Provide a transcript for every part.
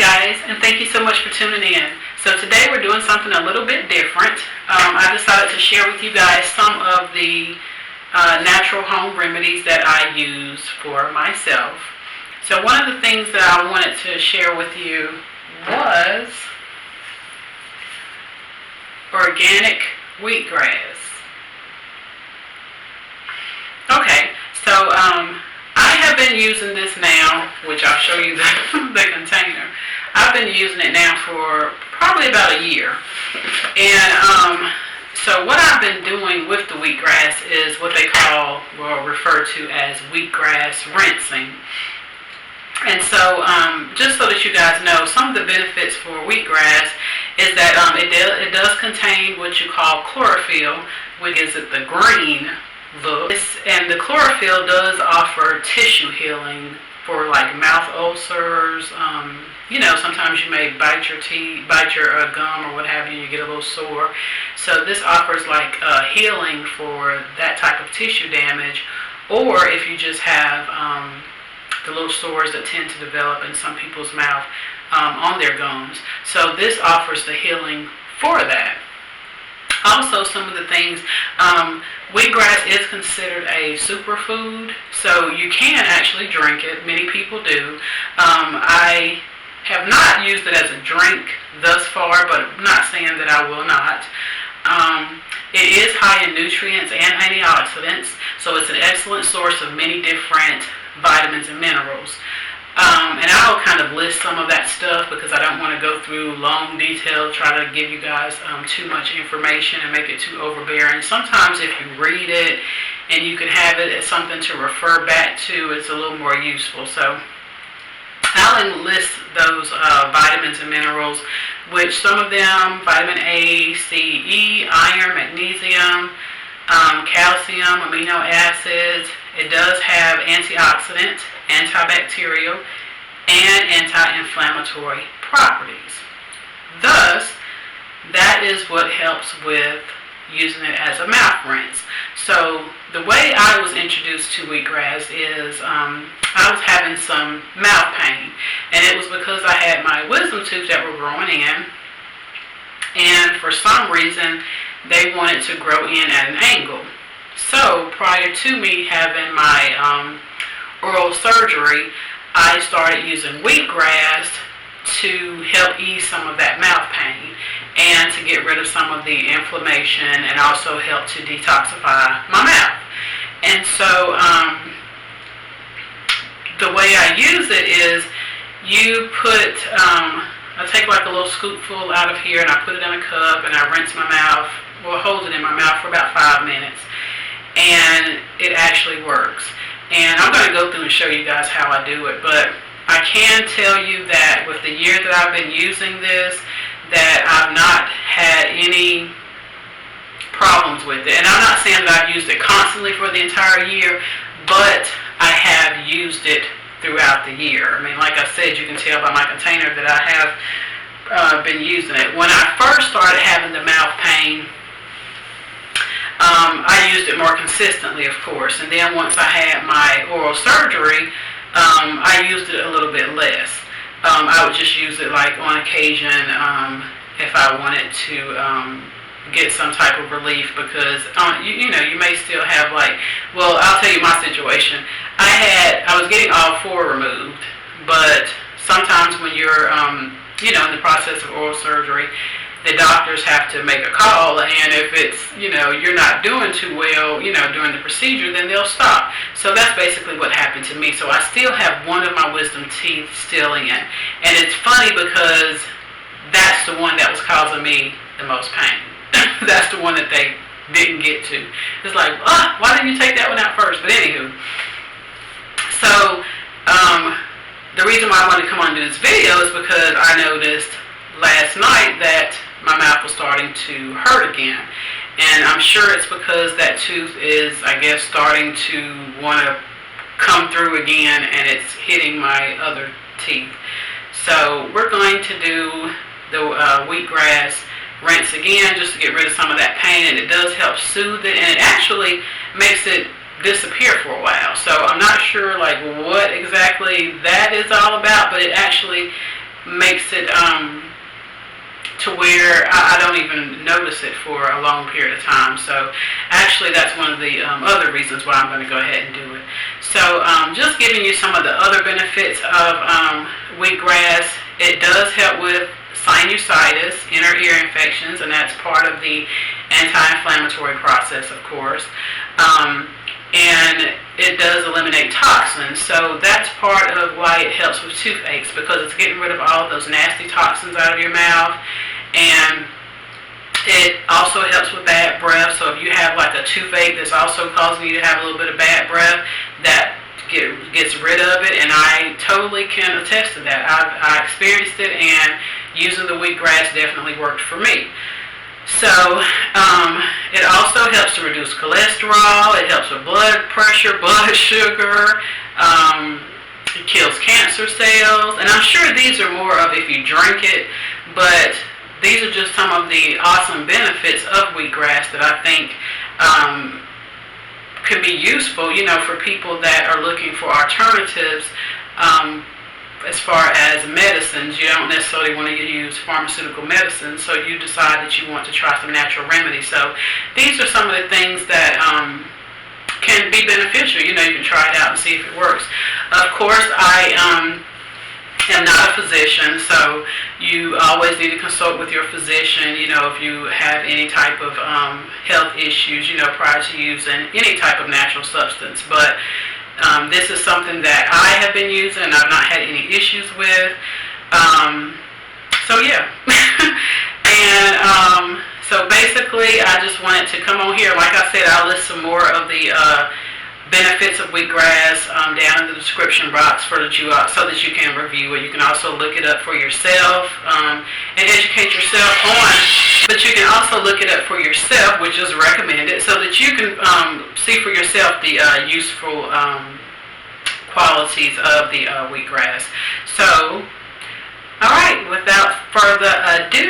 Hi guys, and thank you so much for tuning in. So today we're doing something a little bit different. I decided to share with you guys some of the natural home remedies that I use for myself. So one of the things that I wanted to share with you was organic wheatgrass. Okay, so I have been using this now, which I'll show you the container. I've been using it now for probably about a year. And so what I've been doing with the wheatgrass is what they call, or refer to as wheatgrass rinsing. And so just so that you guys know, some of the benefits for wheatgrass is that it does contain what you call chlorophyll, which is the green look. And the chlorophyll does offer tissue healing for like mouth ulcers. Sometimes you may bite your teeth, bite your gum or what have you, and you get a little sore. So this offers like healing for that type of tissue damage, or if you just have the little sores that tend to develop in some people's mouth on their gums. So this offers the healing for that. Also, some of the things, wheatgrass is considered a superfood, so you can actually drink it. Many people do. I have not used it as a drink thus far, but I'm not saying that I will not. It is high in nutrients and antioxidants, so it's an excellent source of many different vitamins and minerals. And I'll kind of list some of that stuff because I don't want to go through long detail, try to give you guys too much information and make it too overbearing. Sometimes if you read it and you can have it as something to refer back to, it's a little more useful. So I'll enlist those vitamins and minerals, which some of them, vitamin A, C, E, iron, magnesium, calcium, amino acids. It does have antioxidant, antibacterial, and anti-inflammatory properties. Thus, that is what helps with using it as a mouth rinse. So the way I was introduced to wheatgrass is I was having some mouth pain, and it was because I had my wisdom tooth that were growing in, and for some reason they wanted to grow in at an angle. So prior to me having my oral surgery, I started using wheatgrass to help ease some of that mouth pain and to get rid of some of the inflammation, and also help to detoxify my mouth. And so the way I use it is you put, I take like a little scoopful out of here and I put it in a cup and I rinse my mouth, or hold it in my mouth for about 5 minutes. And it actually works. And I'm going to go through and show you guys how I do it, but I can tell you that with the year that I've been using this, that I've not had any problems with it. And I'm not saying that I've used it constantly for the entire year, but I have used it throughout the year. I mean, like I said, you can tell by my container that I have been using it. When I first started having the mouth pain, I used it more consistently, of course, and then once I had my oral surgery, I used it a little bit less. I would just use it like on occasion if I wanted to get some type of relief, because you may still have like, well, I'll tell you my situation. I was getting all 4 removed, but sometimes when you're in the process of oral surgery, the doctors have to make a call, and if it's, you're not doing too well, during the procedure, then they'll stop. So that's basically what happened to me. So I still have one of my wisdom teeth still in. And it's funny because that's the one that was causing me the most pain. That's the one that they didn't get to. It's like, why didn't you take that one out first? But anywho, so the reason why I wanted to come on and do this video is because I noticed last night that my mouth was starting to hurt again, and I'm sure it's because that tooth is, I guess, starting to want to come through again, and it's hitting my other teeth. So we're going to do the wheatgrass rinse again, just to get rid of some of that pain, and it does help soothe it, and it actually makes it disappear for a while. So I'm not sure like what exactly that is all about, but it actually makes it to where I don't even notice it for a long period of time. So actually that's one of the other reasons why I'm going to go ahead and do it. So just giving you some of the other benefits of wheatgrass. It does help with sinusitis, inner ear infections, and that's part of the anti-inflammatory process, of course. And it does eliminate toxins, so that's part of why it helps with toothaches, because it's getting rid of all of those nasty toxins out of your mouth. And it also helps with bad breath, so if you have like a toothache that's also causing you to have a little bit of bad breath, that gets rid of it, and I totally can attest to that. I experienced it, and using the wheatgrass definitely worked for me. So it also helps to reduce cholesterol. It helps with blood pressure, blood sugar. It kills cancer cells. And I'm sure these are more of if you drink it, but these are just some of the awesome benefits of wheatgrass that I think could be useful, you know, for people that are looking for alternatives. As far as medicines, you don't necessarily want to use pharmaceutical medicine, so you decide that you want to try some natural remedies. So these are some of the things that can be beneficial. You know, you can try it out and see if it works. Of course, I am not a physician, so you always need to consult with your physician, you know, if you have any type of health issues, you know, prior to using any type of natural substance. But this is something that I have been using and I've not had any issues with. So yeah. And so basically I just wanted to come on here. Like I said, I'll list some more of the benefits of wheatgrass down in the description box so that you can review it. You can also look it up for yourself and educate yourself on. But you can also look it up for yourself, which is recommended, so that you can see for yourself the useful qualities of the wheatgrass. So, alright, without further ado,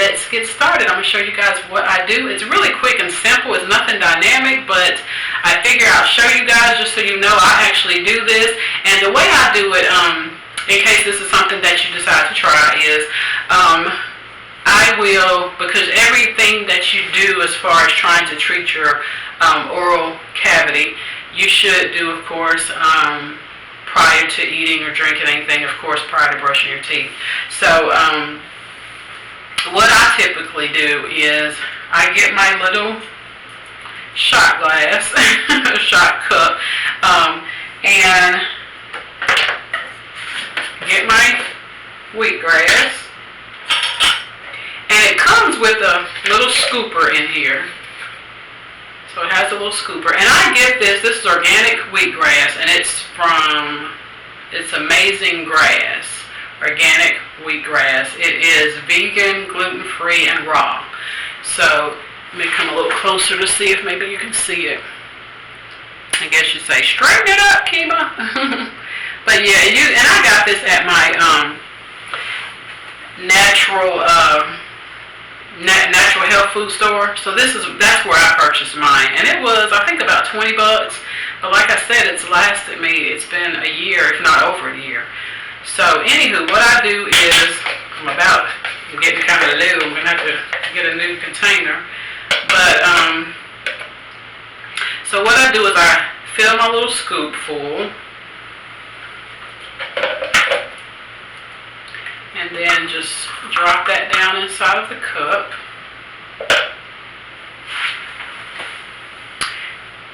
let's get started. I'm going to show you guys what I do. It's really quick and simple. It's nothing dynamic, but I figure I'll show you guys just so you know I actually do this. And the way I do it, in case this is something that you decide to try, is I will, because everything that you do as far as trying to treat your oral cavity, you should do, of course, prior to eating or drinking anything, of course, prior to brushing your teeth. So what I typically do is I get my little shot glass, shot cup, and get my wheatgrass. And it comes with a little scooper in here. So it has a little scooper. And I get this is organic wheatgrass, and it's Amazing Grass, organic wheatgrass. It is vegan, gluten-free, and raw. So let me come a little closer to see if maybe you can see it. I guess you'd say, straighten it up, Kima. But yeah, and I got this at my natural health food store. So that's where I purchased mine, and it was, I think, about $20. But like I said, it's lasted me. It's been a year, if not over a year. So anywho, what I do is I'm getting kind of low. I'm gonna have to get a new container. But so what I do is I fill my little scoop full. And then just drop that down inside of the cup.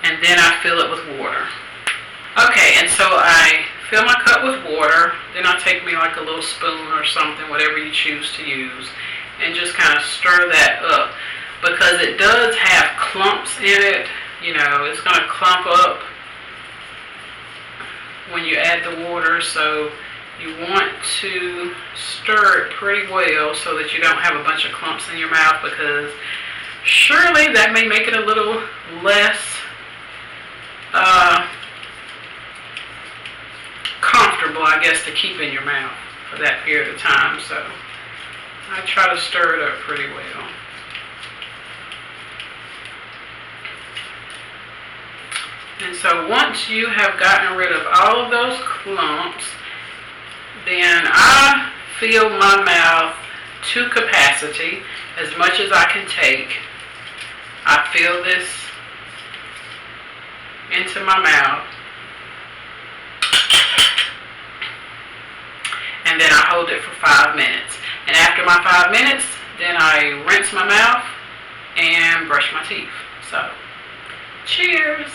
And then I fill it with water. Okay, and so I fill my cup with water. Then I take me like a little spoon or something, whatever you choose to use, and just kind of stir that up. Because it does have clumps in it. You know, it's going to clump up when you add the water. So you want to stir it pretty well so that you don't have a bunch of clumps in your mouth, because surely that may make it a little less comfortable, I guess, to keep in your mouth for that period of time. So I try to stir it up pretty well. And so once you have gotten rid of all of those clumps, then I fill my mouth to capacity, as much as I can take. I fill this into my mouth, and then I hold it for 5 minutes. And after my 5 minutes, then I rinse my mouth and brush my teeth. So, cheers!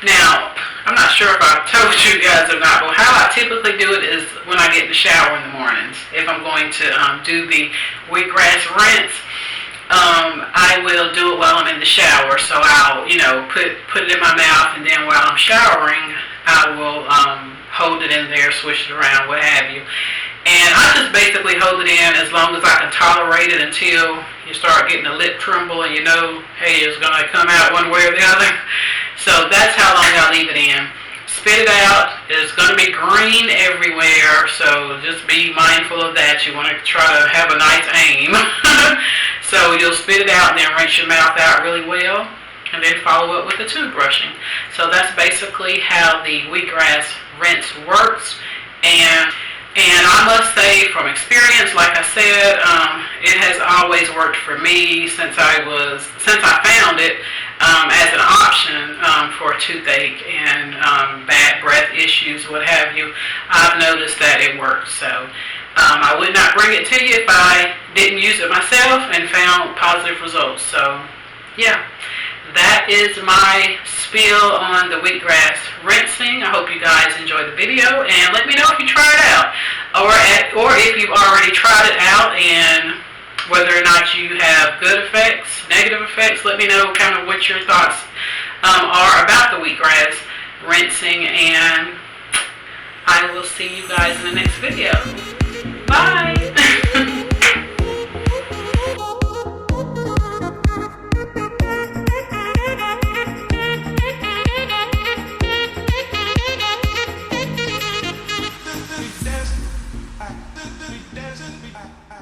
Now, I'm not sure if I told you guys or not, but how I typically do it is when I get in the shower in the mornings. If I'm going to do the wheatgrass rinse, I will do it while I'm in the shower. So I'll, put it in my mouth, and then while I'm showering, I will hold it in there, swish it around, what have you. And I just basically hold it in as long as I can tolerate it until you start getting a lip tremble and hey, it's going to come out one way or the other. So that's how long I leave it in. Spit it out. It's going to be green everywhere, so just be mindful of that. You want to try to have a nice aim. So you'll spit it out and then rinse your mouth out really well, and then follow up with the toothbrushing. So that's basically how the wheatgrass rinse works. And I must say, from experience, like I said, it has always worked for me since I found it as an option for toothache and bad breath issues, what have you. I've noticed that it works. So I would not bring it to you if I didn't use it myself and found positive results. So yeah. That is my spiel on the wheatgrass rinsing. I hope you guys enjoyed the video, and let me know if you try it out, or if you've already tried it out and whether or not you have good effects, negative effects. Let me know kind of what your thoughts are about the wheatgrass rinsing, and I will see you guys in the next video. Bye! I